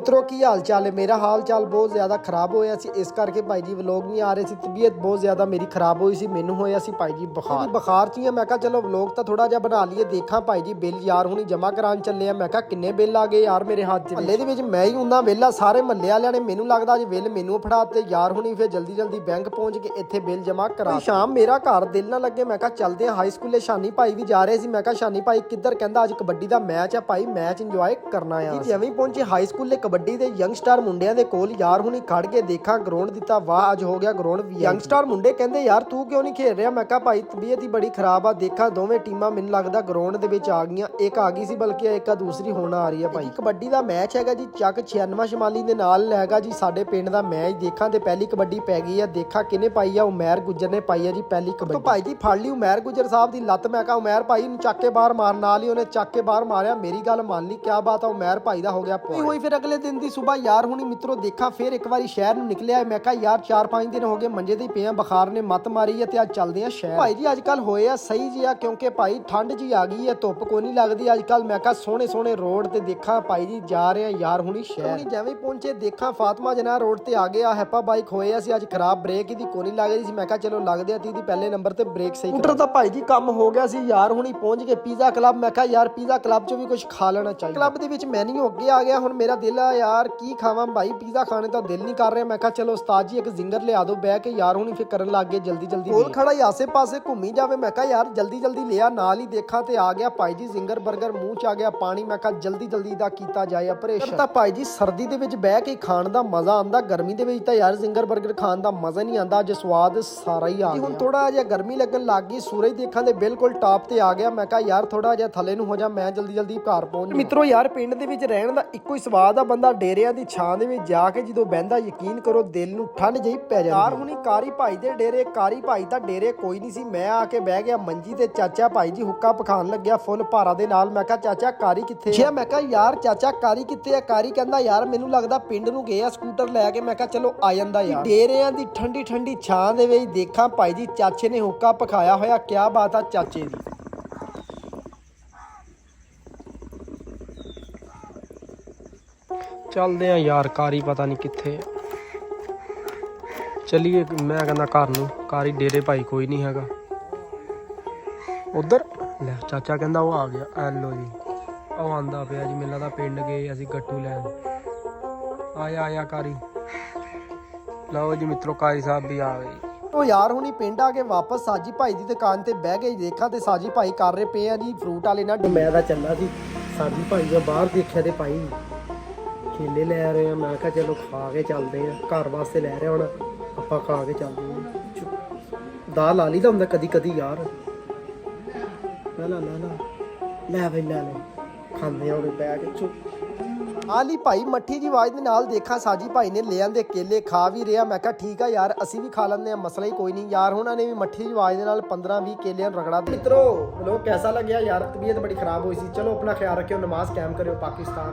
मित्रों की हाल चाल है। मेरा हाल चाल बहुत ज़्यादा खराब होया सी, इस करके भाई जी व्लॉग नहीं आ रहे सी। तबीयत बहुत ज़्यादा मेरी खराब हुई सी, मैनू होया सी भाई जी बुखार ची। मैं कहा चलो व्लॉग तो थोड़ा जिहा बना लीए। देखा भाई जी बिल यार हुणी जमा करान चले। मैं कहा किन्ने बिल आ गए यार मेरे हाथ च। महल्ले दे विच मैं ही हुंदा वेला, सारे महल्ले वालियां ने मैनू लगदा अज बिल मैनू फड़ाते। यार हुणी फिर जल्दी जल्दी बैंक पहुंच के इत्थे बिल जमा करा। शाम मेरा घर दिल ना लगे, मैं कहा चलते हैं हाई स्कूले। शानी भाई भी जा रहे सी। मैं कहा शानी भाई किधर? कहंदा अज कबड्डी दा मैच है भाई, मैच इंजॉय करना है। जिवें पहुंचे हाई स्कूले कबड्डी दे यंगस्टर मुंडियां दे कोल यार हुणी खड़ के देखा ग्राउंड दिता। वाह अज हो गया ग्राउंड। यंगस्टर मुंडे कहंदे यार तू क्यों नहीं खेल रहा? मैं कहा भाई तबीयत ही बड़ी खराब आ। देखा दोवें टीमां मैनूं लगदा ग्राउंड दे विच आ गईयां। एक आ गई सी बल्कि एक दूसरी होण आ रही है भाई। कबड्डी दा मैच हैगा जी ਚੱਕ 96 ਸ਼ਮਾਲੀ ਦੇ ਨਾਲ ਹੈਗਾ ਜੀ ਸਾਡੇ ਪਿੰਡ ਦਾ ਮੈਚ। ਦੇਖਾਂ ਤੇ ਪਹਿਲੀ ਕਬੱਡੀ ਪੈ ਗਈ ਆ। ਦੇਖਾ ਕਿਨੇ ਪਾਈ ਆ? ਉਮੈਰ ਗੁੱਜਰ ਨੇ ਪਾਈ ਆ ਜੀ ਪਹਿਲੀ ਕਬੱਡੀ। तो ਭਾਈ ਜੀ ਫੜ ਲਈ ਉਮੈਰ ਗੁੱਜਰ ਸਾਹਿਬ ਦੀ ਲੱਤ। ਮੈਂ ਕਹਾ ਉਮੈਰ ਭਾਈ ਨੂੰ ਚੱਕ ਕੇ ਬਾਹਰ ਮਾਰ। ਨਾਲ ਹੀ ਉਹਨੇ ਚੱਕ ਕੇ ਬਾਹਰ ਮਾਰਿਆ। ਮੇਰੀ ਗੱਲ ਮੰਨ ਲਈ, ਕਿਆ ਬਾਤ ਆ। ਉਮੈਰ ਭਾਈ ਦਾ ਹੋ ਗਿਆ ਹੋਈ। ਫਿਰ ਅਗਲੇ ਦਿਨ ਦੀ ਸਵੇਰ ਯਾਰ ਹੁਣੀ ਮਿੱਤਰੋ ਦੇਖਾ ਫਿਰ ਇੱਕ ਵਾਰੀ ਸ਼ਹਿਰ ਨੂੰ ਨਿਕਲਿਆ। ਮੈਂ ਕਹਾ ਯਾਰ 4-5 ਦਿਨ ਹੋ ਗਏ ਮੰਜੇ ਤੇ ਪਿਆ, ਬੁਖਾਰ ਨੇ ਮੱਤ ਮਾਰੀ ਹੈ ਤੇ ਅੱਜ ਚੱਲਦੇ ਆ ਸ਼ਹਿਰ। ਭਾਈ ਜੀ ਅੱਜ ਕੱਲ ਹੋਏ ਆ ਸਹੀ ਜੀ ਆ, ਕਿਉਂਕਿ ਭਾਈ ਠੰਡ ਜੀ ਆ ਗਈ ਹੈ, ਧੁੱਪ ਕੋਈ ਨਹੀਂ ਲੱਗਦੀ ਅੱਜ ਕੱਲ। ਮੈਂ ਕਹਾ ਸੋਹਣੇ ਸੋਹਣੇ ਰੋਡ ਤੇ ਦੇਖਾ ਭਾਈ ਜੀ ਜਾ ਰਹੇ ਆ ਯਾਰ ਹੁਣੀ ਸ਼ਹਿਰ। ਜਿਵੇਂ ਪਹੁੰਚੇ ਦੇਖਾ ਫਾਤਮਾ ਜਨਾ ਰੋਡ ਤੇ ਆ ਗਿਆ। ਹੈਪਾ ਬਾਈਕ ਹੋਇਆ ਸੀ ਅੱਜ ਖਰਾਬ, ਬ੍ਰੇਕ ਇਹਦੀ ਕੋਈ ਨਹੀਂ ਲੱਗ ਰਹੀ ਸੀ। ਮੈਂ ਕਹਾ ਚਲੋ ਲੱਗਦੇ ਆ 30 ਦੀ ਪਹਿਲੇ ਨੰਬਰ ਤੇ ਬ੍ਰੇਕ ਸਹੀ। ਸਕੂਟਰ ਤਾਂ ਭਾਈ ਜੀ ਕੰਮ ਹੋ ਗਿਆ ਸੀ। ਯਾਰ ਹੁਣੀ ਪਹੁੰਚ ਕੇ ਪੀਜ਼ਾ ਕਲੱਬ। ਮੈਂ ਕਹਾ ਯਾਰ ਪੀਜ਼ਾ ਕਲੱਬ ਚੋਂ ਵੀ ਕੁਝ ਖਾ ਲੈਣਾ ਚਾਹੀਦਾ। ਕਲੱਬ ਦੇ ਵਿੱਚ ਮੈਨੂ ਅੱਗੇ ਆ ਗਿਆ। ਹੁਣ ਮੇਰਾ ਦਿਲ ਆ ਯਾਰ ਕੀ ਖਾਵਾਂ ਭਾਈ, ਪੀਜ਼ਾ ਖਾਣੇ ਤਾਂ ਦਿਲ ਨਹੀਂ ਕਰ ਰਿਹਾ। ਮੈਂ ਕਹਾ ਚਲੋ ਉਸਤਾਦ ਜੀ ਇੱਕ ਜ਼ਿੰਗਰ ਲਿਆ ਦੋ। ਬਹਿ ਕੇ ਯਾਰ ਹੁਣੀ ਫਿਰ ਕਰਨ ਲੱਗ ਗਏ ਜਲਦੀ ਜਲਦੀ। ਕੋਲ ਖੜਾ ਹੀ ਆਸੇ ਪਾਸੇ ਘੁੰਮੀ ਜਾਵੇ। ਮੈਂ ਕਹਾ ਯਾਰ ਜਲਦੀ ਜਲਦੀ ਲਿਆ। ਨਾਲ ਹੀ ਦੇਖਾਂ ਤੇ ਆ ਗਿਆ ਭਾਈ ਜੀ ਜ਼ਿੰਗਰ 버ਗਰ, ਮੂੰਹ ਚ ਆ ਗਿਆ ਪਾਣੀ। ਮੈਂ ਕਹਾ ਜਲਦੀ ਜਲਦੀ ਦਾ ਕੀਤਾ ਜਾਏ ਆਪਰੇਸ਼ਨ। ਤਾਂ ਭਾਈ ਜੀ ਸਰਦੀ ਦੇ ਵਿੱਚ ਬਹਿ ਕੇ ਖਾਣ ਦਾ ਮਜ਼ਾ ਆਉਂਦਾ, ਗਰਮੀ ਦੇ ਵਿੱਚ ਤਾਂ ਯਾਰ ਜ਼ਿੰਗਰ 버ਗਰ ਖਾਣ ਦਾ ਮਜ਼ਾ ਨਹੀਂ ਆਉਂਦਾ। ਅੱਜ ਸਵਾਦ ਸਾਰਾ ਹੀ ਆ ਗਿਆ। ਹੁਣ ਥੋੜਾ ਜਿਹਾ ਗਰਮੀ ਲੱਗਣ ਲੱਗ ਗਈ, ਸੂਰਜ ਦੇਖਾਂ ਦੇ ਬਿਲਕੁਲ ਟਾਪ ਤੇ ਆ ਗਿਆ। ਮੈਂ ਕਹਾ ਯਾਰ ਥੋੜਾ ਜਿਹਾ ਥੱਲੇ ਨੂੰ ਹੋ ਜਾ, ਮੈਂ ਜਲਦੀ ਜਲਦੀ ਘਰ ਪਹੁੰਚ। ਮਿੱਤਰੋ ਯਾਰ ਪਿੰਡ ਦੇ ਵਿੱਚ ਰਹਿਣ ਦਾ ਇੱਕੋ ਹੀ ਸਵਾਦ ਆ। ਬੰਦਾ ਡੇਰਿਆਂ ਦੀ ਛਾਂ ਦੇ ਵਿੱਚ ਜਾ ਕੇ ਜਦੋਂ ਬਹਿੰਦਾ ਯਕੀਨ ਕਰੋ ਦਿਲ ਨੂੰ ਠੰਡ ਜਿਹੀ ਪੈ ਜਾਂਦੀ। ਯਾਰ ਹੁਣੀ ਕਾਰੀ ਭਾਈ ਦੇ ਡੇਰੇ, ਕਾਰੀ ਭਾਈ ਦਾ ਡੇਰੇ ਕੋਈ ਨਹੀਂ ਸੀ। ਮੈਂ ਆ ਕੇ ਬਹਿ ਗਿਆ ਮੰਜੀ ਤੇ। ਚਾਚਾ ਭਾਈ ਜੀ ਹੁੱਕਾ ਪਖਾਣ ਲੱਗਿਆ ਫੁੱਲ ਭਾਰਾ ਦੇ ਨਾਲ। ਮੈਂ ਕਹਾ ਚਾਚਾ ਕਾਰੀ ਕਿੱਥੇ ਆ? ਮੈਂ ਕਹਾ ਯਾਰ ਚਾਚਾ ਕਾਰੀ ਕਿੱਥੇ ਆ? ਕਾਰੀ ਕਹਿੰਦਾ ਯਾਰ ਮੈਨੂੰ ਲੱਗਦਾ ਪਿੰਡ ਨੂੰ ਗਏ ਆ ਸਕੂਟਰ ਲੈ ਕੇ। ਮੈਂ ਕਹਾ ਚਲੋ ਆ ਜਾਂਦਾ ਯਾਰ। ਡੇਰਿਆਂ ਦੀ ਠੰਡੀ ਠੰਡੀ ਛਾਂ ਦੇ ਵਿੱਚ ਦੇਖਾਂ ਭਾਈ ਜੀ ਚਾਚੇ ਨੇ ਹੁੱਕਾ ਪਖਾਇਆ ਹੋਇਆ। ਕਿਆ ਬਾਤ ਆ ਚਾਚੇ ਦੀ। ਚੱਲਦੇ ਆ ਯਾਰ, ਕਾਰੀ ਪਤਾ ਨਹੀਂ ਕਿੱਥੇ ਆ। ਚਲੀਏ ਮੈਂ ਕਹਿੰਦਾ ਘਰ ਨੂੰ। ਕਾਰੀ ਡੇਰੇ ਭਾਈ ਕੋਈ ਨਹੀਂ ਹੈਗਾ ਉਧਰ। ਲੈ ਚਾਚਾ ਕਹਿੰਦਾ ਉਹ ਆ ਗਿਆ। ਐਲੋ ਜੀ ਉਹ ਆਂਦਾ ਪਿਆ ਜੀ। ਮੈਨੂੰ ਲੱਗਦਾ ਪਿੰਡ ਗਏ ਅਸੀਂ ਗੱਟੂ ਲੈਣ। ਆਇਆ ਆਇਆ ਕਾਰੀ। ਲਓ ਜੀ ਮਿੱਤਰੋ ਕਾਰੀ ਸਾਹਿਬ ਵੀ ਆ ਗਏ। ਉਹ ਯਾਰ ਹੁਣੀ ਪਿੰਡ ਆ ਕੇ ਵਾਪਸ ਸਾਜੀ ਭਾਈ ਦੀ ਦੁਕਾਨ ਤੇ ਬਹਿ ਗਏ। ਦੇਖਾਂ ਤੇ ਸਾਜੀ ਭਾਈ ਕਰ ਰਹੇ ਪਏ ਆ ਜੀ ਫਰੂਟ ਵਾਲੇ ਨਾਲ। ਮੈਂ ਤਾਂ ਚੱਲਾ ਸੀ ਸਾਜੀ ਭਾਈ ਦਾ ਬਾਹਰ ਦੇਖਿਆ ਤੇ ਭਾਈ ਕੇਲੇ ਲੈ ਰਹੇ ਆ। ਮੈਂ ਕਿਹਾ ਚਲੋ ਖਾ ਕੇ ਚੱਲਦੇ ਆ, ਘਰ ਵਾਸਤੇ ਲੈ ਰਹੇ ਹੁਣ ਆਪਾਂ ਖਾ ਕੇ ਚੱਲਦੇ ਆ। ਦਾਲ ਲਾ ਲਈ ਤਾਂ ਹੁੰਦਾ ਕਦੀ ਕਦੀ ਯਾਰ। ਲੈ ਬਈ ਲੈ ਖਾਂਦੇ ਆ ਉਹਦੇ ਬੈਗ ਚੋਂ। ਆਲੀ ਭਾਈ ਮੱਠੀ ਜੀ ਆਵਾਜ਼ ਦੇ ਨਾਲ ਦੇਖਾਂ ਸਾਜੀ ਭਾਈ ਨੇ ਲੈ ਆਂਦੇ ਕੇਲੇ, ਖਾ ਵੀ ਰਿਹਾ। ਮੈਂ ਕਿਹਾ ਠੀਕ ਆ ਯਾਰ ਅਸੀਂ ਵੀ ਖਾ ਲੈਂਦੇ ਆ, ਮਸਲਾ ਹੀ ਕੋਈ ਨਹੀਂ। ਯਾਰ ਉਹਨਾਂ ਨੇ ਵੀ ਮੱਠੀ ਜੀ ਆਵਾਜ਼ ਦੇ ਨਾਲ 15-20 ਕੇਲਿਆਂ ਰਗੜਾ ਦੇ। ਮਿੱਤਰੋ ਲੋਕ कैसा लग गया यार? तबीयत बड़ी खराब हुई सी। चलो अपना ख्याल रखियो, नमाज कायम करियो। पाकिस्तान।